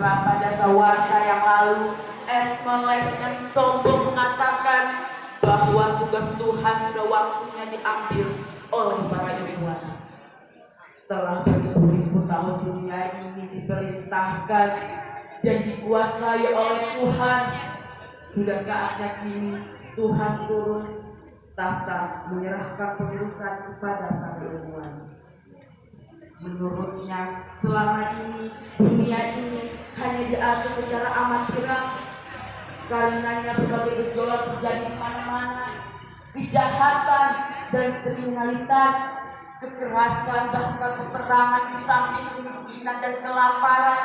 beberapa dasawarsa yang lalu, Esmelek dengan sombong mengatakan bahwa tugas Tuhan sudah waktunya diambil oleh para ilmuwan. Setelah beribu-ribu tahun dunia ini diperintahkan dan dikuasai oleh Tuhan, sudah saatnya kini Tuhan turun tahta menyerahkan pengurusan kepada para ilmuwan. Menurutnya selama ini dunia ini hanya diatur secara amatiran, karenanya berbagai gejolak terjadi di mana-mana, kejahatan dan kriminalitas, kekerasan bahkan peperangan di samping kemiskinan dan kelaparan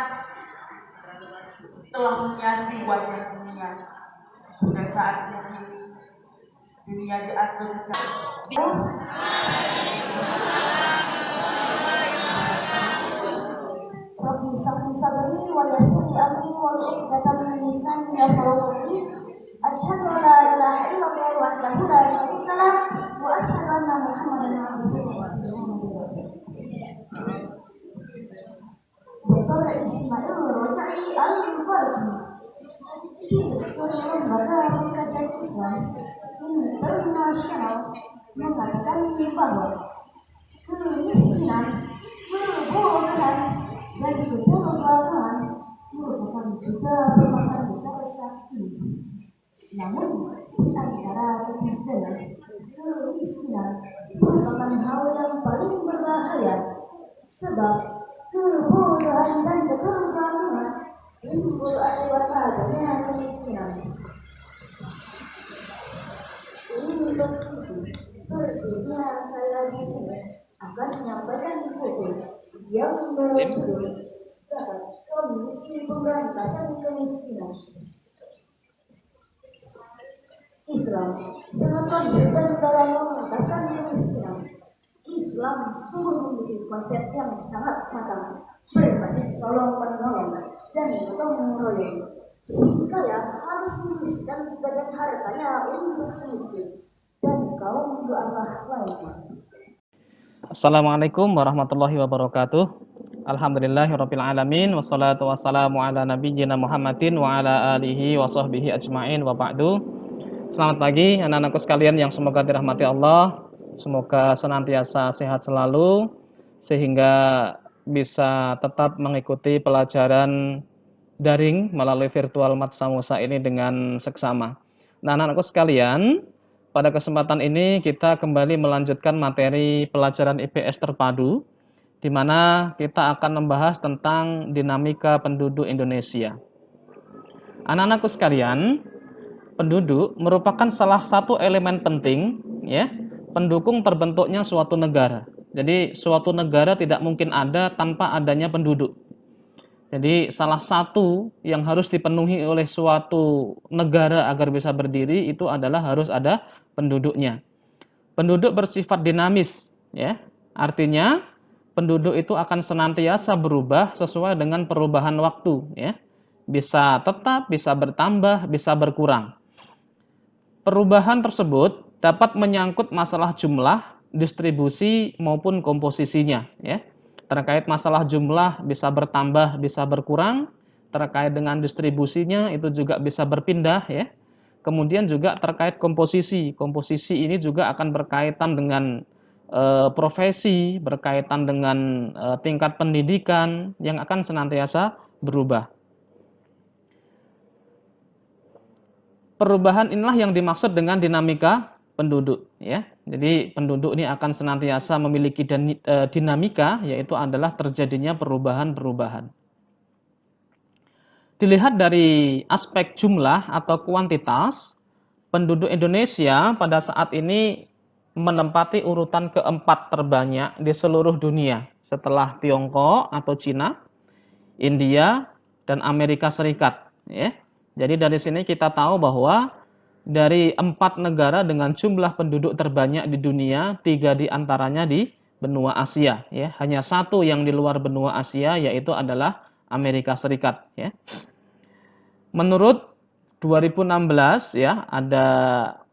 telah menghiasi wajah dunia. Sudah saatnya kini dunia diatur Rabbi sahli sadri wa yassir li amri wa uqdatan min lisani yafqahu qawli. Asyhadu an la ilaha illallah wahdahu la syarika lah wa asyhadu anna Muhammadan abduhu wa rasuluh. Dr. Ismail Roja'i Al-Farhi Direktur Lembaga Pengkajian Islam Internasional mengatakan bahwa kemiskinan, kebodohan, dan keterlaluan merupakan juga permasalahan besar saat ini. Namun, di antara ketiga, kemiskinan merupakan hal yang paling berbahaya, sebab kebodohan dan keterlaluan timbul akibat adanya kemiskinan. Untuk itu, berikutnya saya di sini akan menyampaikan buku yang berjudul Solusi Pemberantasan Kemiskinan. Islam sangat konsisten dalam mengatasi kemiskinan. Islam sungguh memiliki konsep yang sangat matang, berbasis tolong-menolong dan gotong-royong, sehingga harus menyisihkan sebagian hartanya untuk semiskin dan kaum du'afa lainnya. Assalamualaikum warahmatullahi wabarakatuh. Alhamdulillahirabbil alamin wassalatu wassalamu ala nabiyyina Muhammadin wa ala alihi wa sahbihi ajmain wa ba'du. Selamat pagi anak-anakku sekalian yang semoga dirahmati Allah. Semoga senantiasa sehat selalu sehingga bisa tetap mengikuti pelajaran daring melalui virtual Matsa Musa ini dengan seksama. Nah, anak-anakku sekalian, pada kesempatan ini kita kembali melanjutkan materi pelajaran IPS terpadu, di mana kita akan membahas tentang dinamika penduduk Indonesia. Anak-anakku sekalian, penduduk merupakan salah satu elemen penting, ya, pendukung terbentuknya suatu negara. Jadi suatu negara tidak mungkin ada tanpa adanya penduduk. Jadi salah satu yang harus dipenuhi oleh suatu negara agar bisa berdiri itu adalah harus ada penduduknya. Penduduk bersifat dinamis, ya. Artinya penduduk itu akan senantiasa berubah sesuai dengan perubahan waktu, ya. Bisa tetap, bisa bertambah, bisa berkurang. Perubahan tersebut dapat menyangkut masalah jumlah, distribusi maupun komposisinya, ya. Terkait masalah jumlah bisa bertambah, bisa berkurang. Terkait dengan distribusinya itu juga bisa berpindah, ya. Kemudian juga terkait komposisi. Komposisi ini juga akan berkaitan dengan profesi, berkaitan dengan tingkat pendidikan yang akan senantiasa berubah. Perubahan inilah yang dimaksud dengan dinamika penduduk, ya. Jadi penduduk ini akan senantiasa memiliki dinamika, yaitu adalah terjadinya perubahan-perubahan. Dilihat dari aspek jumlah atau kuantitas, penduduk Indonesia pada saat ini menempati urutan keempat terbanyak di seluruh dunia setelah Tiongkok atau Cina, India, dan Amerika Serikat, ya. Jadi dari sini kita tahu bahwa dari 4 negara dengan jumlah penduduk terbanyak di dunia, 3 diantaranya di benua Asia, ya. Hanya 1 yang di luar benua Asia, yaitu adalah Amerika Serikat, ya. Menurut 2016, ya, ada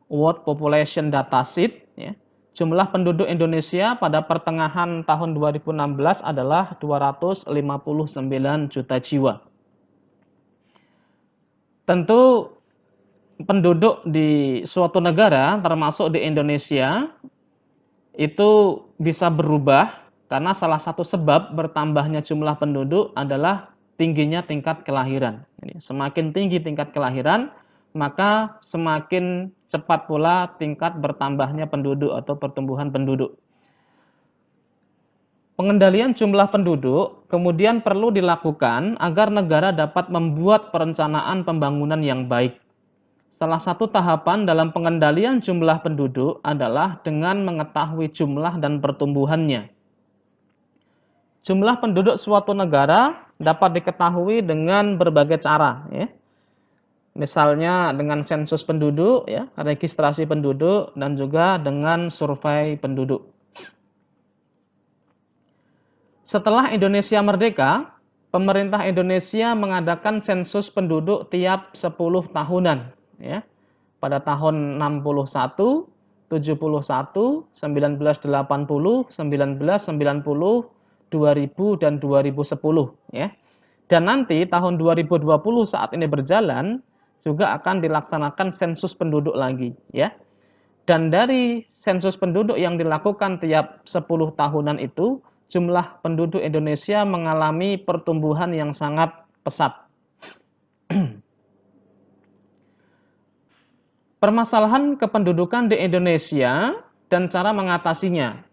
World Population Datasheet, ya. Jumlah penduduk Indonesia pada pertengahan tahun 2016 adalah 259 juta jiwa. Tentu penduduk di suatu negara, termasuk di Indonesia, itu bisa berubah karena salah satu sebab bertambahnya jumlah penduduk adalah tingginya tingkat kelahiran. Semakin tinggi tingkat kelahiran, maka semakin cepat pula tingkat bertambahnya penduduk atau pertumbuhan penduduk. Pengendalian jumlah penduduk kemudian perlu dilakukan agar negara dapat membuat perencanaan pembangunan yang baik. Salah satu tahapan dalam pengendalian jumlah penduduk adalah dengan mengetahui jumlah dan pertumbuhannya. Jumlah penduduk suatu negara dapat diketahui dengan berbagai cara, ya. Misalnya dengan sensus penduduk, ya, registrasi penduduk, dan juga dengan survei penduduk. Setelah Indonesia merdeka, pemerintah Indonesia mengadakan sensus penduduk tiap 10 tahunan, ya. Pada tahun 61, 71, 1980, 1990, 2000 dan 2010, ya. Dan nanti tahun 2020 saat ini berjalan juga akan dilaksanakan sensus penduduk lagi, ya. Dan dari sensus penduduk yang dilakukan tiap 10 tahunan itu, jumlah penduduk Indonesia mengalami pertumbuhan yang sangat pesat. Permasalahan kependudukan di Indonesia dan cara mengatasinya.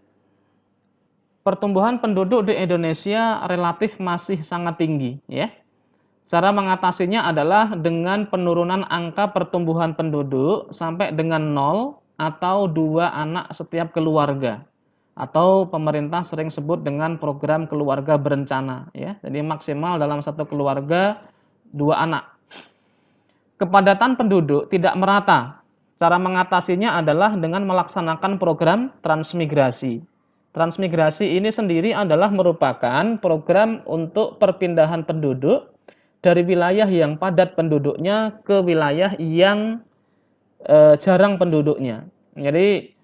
Pertumbuhan penduduk di Indonesia relatif masih sangat tinggi, ya. Cara mengatasinya adalah dengan penurunan angka pertumbuhan penduduk sampai dengan 0 atau 2 anak setiap keluarga. Atau pemerintah sering sebut dengan program keluarga berencana, ya. Jadi maksimal dalam satu keluarga 2 anak. Kepadatan penduduk tidak merata. Cara mengatasinya adalah dengan melaksanakan program transmigrasi. Transmigrasi ini sendiri adalah merupakan program untuk perpindahan penduduk dari wilayah yang padat penduduknya ke wilayah yang jarang penduduknya. Jadi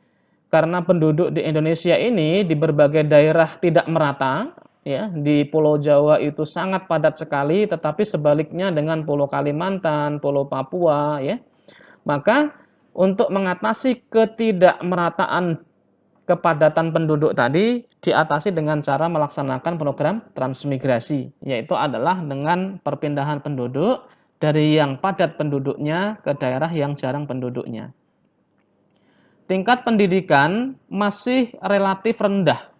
karena penduduk di Indonesia ini di berbagai daerah tidak merata, ya, di Pulau Jawa itu sangat padat sekali, tetapi sebaliknya dengan Pulau Kalimantan, Pulau Papua, ya. Maka untuk mengatasi ketidakmerataan kepadatan penduduk tadi diatasi dengan cara melaksanakan program transmigrasi, yaitu adalah dengan perpindahan penduduk dari yang padat penduduknya ke daerah yang jarang penduduknya. Tingkat pendidikan masih relatif rendah.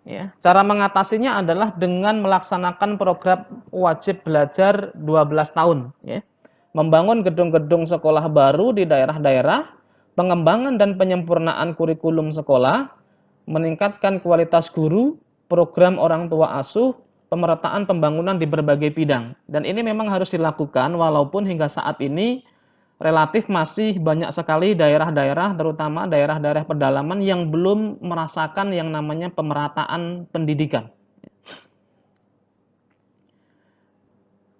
Ya, cara mengatasinya adalah dengan melaksanakan program wajib belajar 12 tahun. Ya. Membangun gedung-gedung sekolah baru di daerah-daerah, pengembangan dan penyempurnaan kurikulum sekolah, meningkatkan kualitas guru, program orang tua asuh, pemerataan pembangunan di berbagai bidang. Dan ini memang harus dilakukan walaupun hingga saat ini relatif masih banyak sekali daerah-daerah, terutama daerah-daerah pedalaman yang belum merasakan yang namanya pemerataan pendidikan.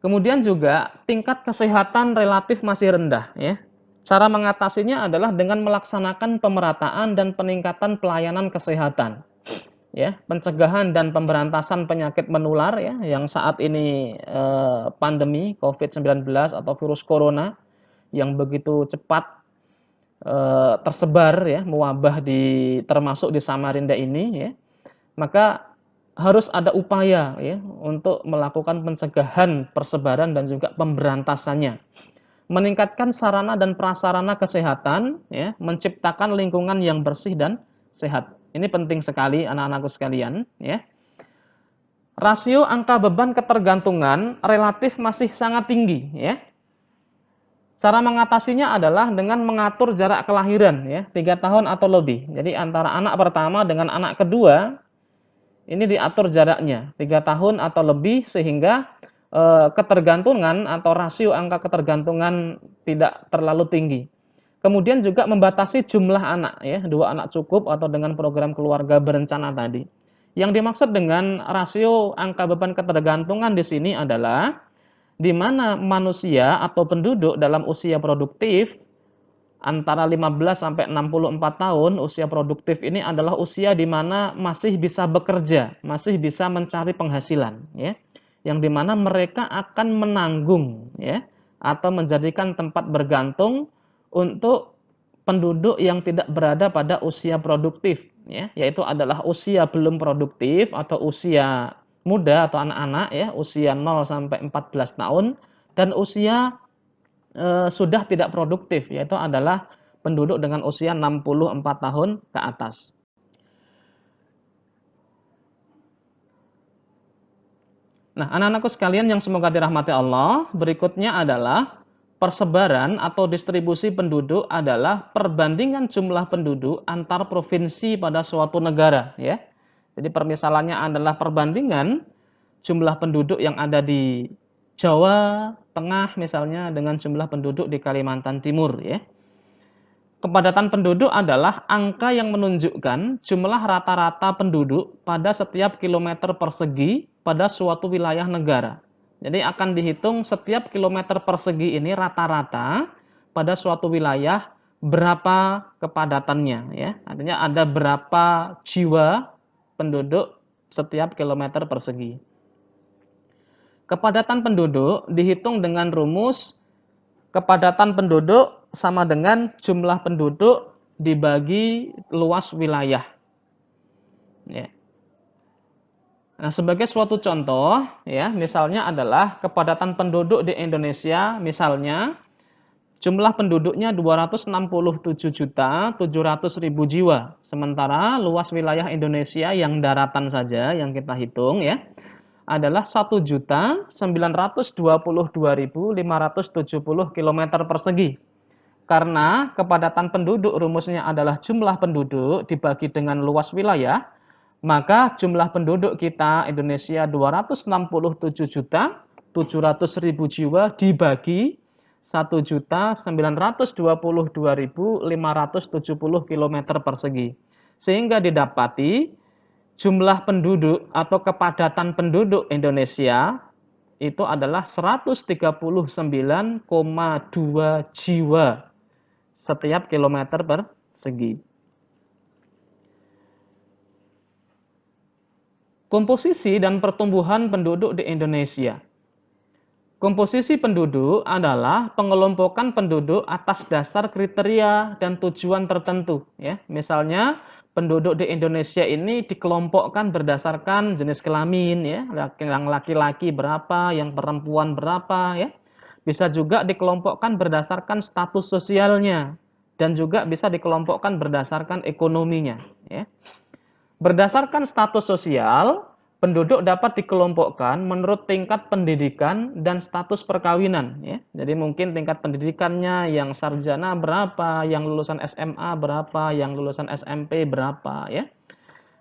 Kemudian juga tingkat kesehatan relatif masih rendah, ya. Cara mengatasinya adalah dengan melaksanakan pemerataan dan peningkatan pelayanan kesehatan, ya, pencegahan dan pemberantasan penyakit menular, ya, yang saat ini pandemi COVID-19 atau virus corona yang begitu cepat tersebar, ya, mewabah termasuk di Samarinda ini, ya. Maka harus ada upaya, ya, untuk melakukan pencegahan persebaran dan juga pemberantasannya. Meningkatkan sarana dan prasarana kesehatan, ya, menciptakan lingkungan yang bersih dan sehat. Ini penting sekali anak-anakku sekalian, ya. Rasio angka beban ketergantungan relatif masih sangat tinggi, ya. Cara mengatasinya adalah dengan mengatur jarak kelahiran, ya, 3 tahun atau lebih. Jadi antara anak pertama dengan anak kedua ini diatur jaraknya 3 tahun atau lebih sehingga ketergantungan atau rasio angka ketergantungan tidak terlalu tinggi. Kemudian juga membatasi jumlah anak, ya, 2 anak cukup atau dengan program keluarga berencana tadi. Yang dimaksud dengan rasio angka beban ketergantungan di sini adalah di mana manusia atau penduduk dalam usia produktif antara 15 sampai 64 tahun, usia produktif ini adalah usia di mana masih bisa bekerja, masih bisa mencari penghasilan, ya. Yang di mana mereka akan menanggung, ya, atau menjadikan tempat bergantung untuk penduduk yang tidak berada pada usia produktif, ya, yaitu adalah usia belum produktif atau usia muda atau anak-anak, ya, usia 0 sampai 14 tahun, dan usia sudah tidak produktif, yaitu adalah penduduk dengan usia 64 tahun ke atas. Nah, anak-anakku sekalian yang semoga dirahmati Allah, berikutnya adalah persebaran atau distribusi penduduk adalah perbandingan jumlah penduduk antar provinsi pada suatu negara, ya. Jadi permisalannya adalah perbandingan jumlah penduduk yang ada di Jawa Tengah misalnya dengan jumlah penduduk di Kalimantan Timur, ya. Kepadatan penduduk adalah angka yang menunjukkan jumlah rata-rata penduduk pada setiap kilometer persegi pada suatu wilayah negara. Jadi akan dihitung setiap kilometer persegi ini rata-rata pada suatu wilayah berapa kepadatannya, ya. Artinya ada berapa jiwa penduduk setiap kilometer persegi. Kepadatan penduduk dihitung dengan rumus kepadatan penduduk sama dengan jumlah penduduk dibagi luas wilayah. Ya. Nah, sebagai suatu contoh, ya, misalnya adalah kepadatan penduduk di Indonesia, misalnya jumlah penduduknya 267.700.000 jiwa. Sementara luas wilayah Indonesia yang daratan saja yang kita hitung, ya, adalah 1.922.570 km persegi. Karena kepadatan penduduk rumusnya adalah jumlah penduduk dibagi dengan luas wilayah, maka jumlah penduduk kita Indonesia 267.700.000 jiwa dibagi 1.922.570 km persegi. Sehingga didapati jumlah penduduk atau kepadatan penduduk Indonesia itu adalah 139,2 jiwa setiap kilometer persegi. Komposisi dan pertumbuhan penduduk di Indonesia. Komposisi penduduk adalah pengelompokan penduduk atas dasar kriteria dan tujuan tertentu, ya. Misalnya penduduk di Indonesia ini dikelompokkan berdasarkan jenis kelamin, ya, yang laki-laki berapa, yang perempuan berapa, ya. Bisa juga dikelompokkan berdasarkan status sosialnya dan juga bisa dikelompokkan berdasarkan ekonominya, ya. Berdasarkan status sosial, penduduk dapat dikelompokkan menurut tingkat pendidikan dan status perkawinan, ya. Jadi mungkin tingkat pendidikannya yang sarjana berapa, yang lulusan SMA berapa, yang lulusan SMP berapa, ya.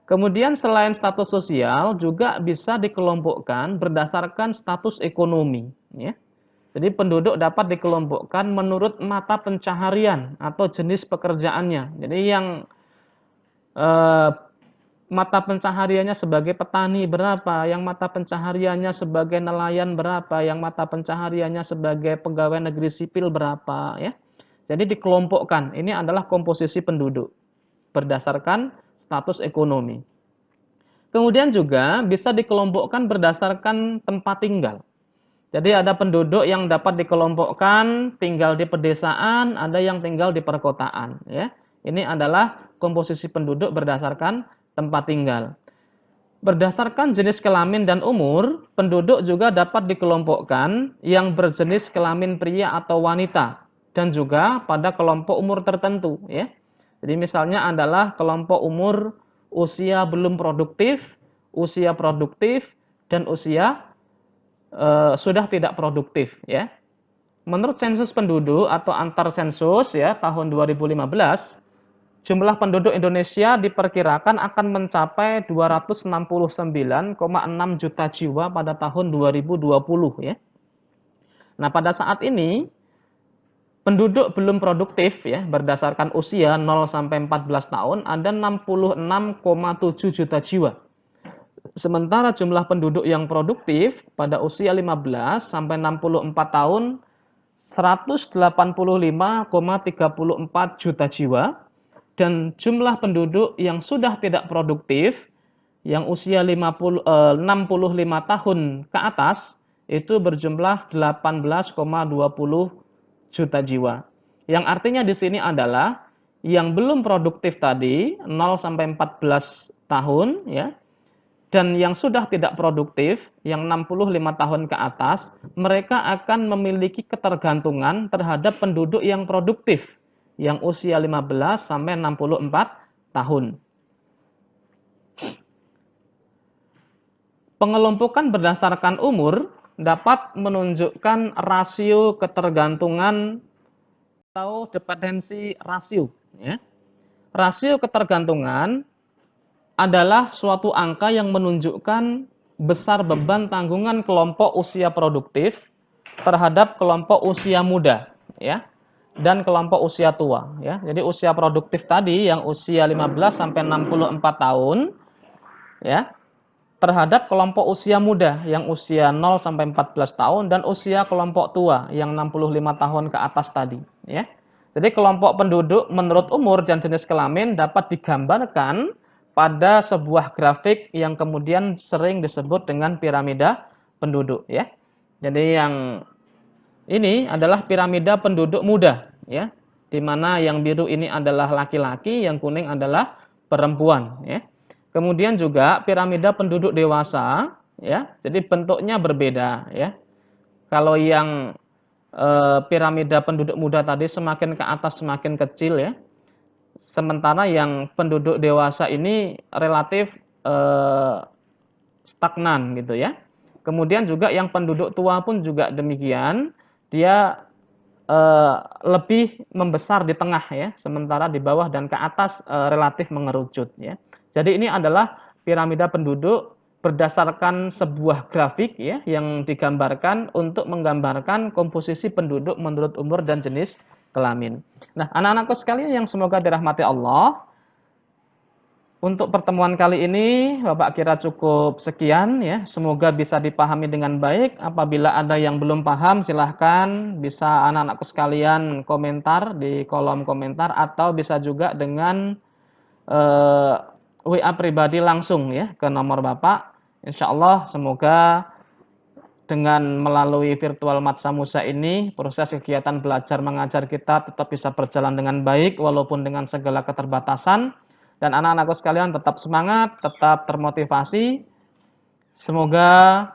Kemudian selain status sosial juga bisa dikelompokkan berdasarkan status ekonomi, ya. Jadi penduduk dapat dikelompokkan menurut mata pencaharian atau jenis pekerjaannya. Jadi yang mata pencahariannya sebagai petani berapa, yang mata pencahariannya sebagai nelayan berapa, yang mata pencahariannya sebagai pegawai negeri sipil berapa, ya. Jadi dikelompokkan. Ini adalah komposisi penduduk berdasarkan status ekonomi. Kemudian juga bisa dikelompokkan berdasarkan tempat tinggal. Jadi ada penduduk yang dapat dikelompokkan tinggal di pedesaan, ada yang tinggal di perkotaan, ya. Ini adalah komposisi penduduk berdasarkan tempat tinggal. Berdasarkan jenis kelamin dan umur, penduduk juga dapat dikelompokkan yang berjenis kelamin pria atau wanita dan juga pada kelompok umur tertentu, ya. Jadi misalnya adalah kelompok umur usia belum produktif, usia produktif, dan usia sudah tidak produktif, ya. Menurut sensus penduduk atau antar sensus, ya, tahun 2015, jumlah penduduk Indonesia diperkirakan akan mencapai 269,6 juta jiwa pada tahun 2020, ya. Nah, pada saat ini penduduk belum produktif, ya, berdasarkan usia 0 sampai 14 tahun ada 66,7 juta jiwa. Sementara jumlah penduduk yang produktif pada usia 15 sampai 64 tahun 185,34 juta jiwa. Dan jumlah penduduk yang sudah tidak produktif, yang usia 65 tahun ke atas, itu berjumlah 18,20 juta jiwa. Yang artinya di sini adalah yang belum produktif tadi 0 sampai 14 tahun ya, dan yang sudah tidak produktif yang 65 tahun ke atas, mereka akan memiliki ketergantungan terhadap penduduk yang produktif yang usia 15 sampai 64 tahun. Pengelompokan berdasarkan umur dapat menunjukkan rasio ketergantungan atau dependensi rasio. Ya. Rasio ketergantungan adalah suatu angka yang menunjukkan besar beban tanggungan kelompok usia produktif terhadap kelompok usia muda, ya, dan kelompok usia tua. Ya. Jadi usia produktif tadi yang usia 15 sampai 64 tahun, ya, terhadap kelompok usia muda yang usia 0 sampai 14 tahun dan usia kelompok tua yang 65 tahun ke atas tadi, ya. Jadi kelompok penduduk menurut umur dan jenis kelamin dapat digambarkan pada sebuah grafik yang kemudian sering disebut dengan piramida penduduk, ya. Jadi yang ini adalah piramida penduduk muda, ya. Di mana yang biru ini adalah laki-laki, yang kuning adalah perempuan, ya. Kemudian juga piramida penduduk dewasa, ya. Jadi bentuknya berbeda, ya. Kalau yang piramida penduduk muda tadi semakin ke atas semakin kecil, ya. Sementara yang penduduk dewasa ini relatif stagnan gitu ya. Kemudian juga yang penduduk tua pun juga demikian, dia lebih membesar di tengah ya, sementara di bawah dan ke atas relatif mengerucut ya. Jadi ini adalah piramida penduduk berdasarkan sebuah grafik ya yang digambarkan untuk menggambarkan komposisi penduduk menurut umur dan jenis kelamin. Nah, anak-anakku sekalian yang semoga dirahmati Allah, untuk pertemuan kali ini Bapak kira cukup sekian ya. Semoga bisa dipahami dengan baik. Apabila ada yang belum paham silahkan bisa anak-anakku sekalian komentar di kolom komentar atau bisa juga dengan WA pribadi langsung ya ke nomor Bapak. Insya Allah semoga dengan melalui virtual Matsa Musa ini proses kegiatan belajar mengajar kita tetap bisa berjalan dengan baik walaupun dengan segala keterbatasan. Dan anak-anakku sekalian tetap semangat, tetap termotivasi. Semoga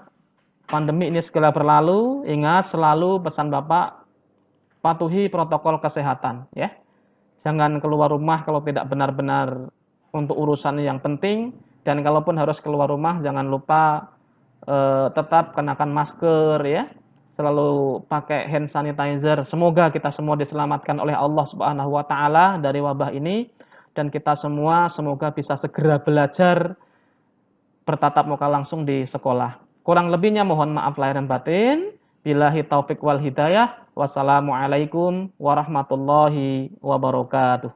pandemi ini segera berlalu. Ingat selalu pesan Bapak, patuhi protokol kesehatan ya. Jangan keluar rumah kalau tidak benar-benar untuk urusan yang penting, dan kalaupun harus keluar rumah jangan lupa tetap kenakan masker ya. Selalu pakai hand sanitizer. Semoga kita semua diselamatkan oleh Allah Subhanahu wa taala dari wabah ini. Dan kita semua semoga bisa segera belajar bertatap muka langsung di sekolah. Kurang lebihnya mohon maaf lahir dan batin. Billahi taufik wal hidayah. Wassalamualaikum warahmatullahi wabarakatuh.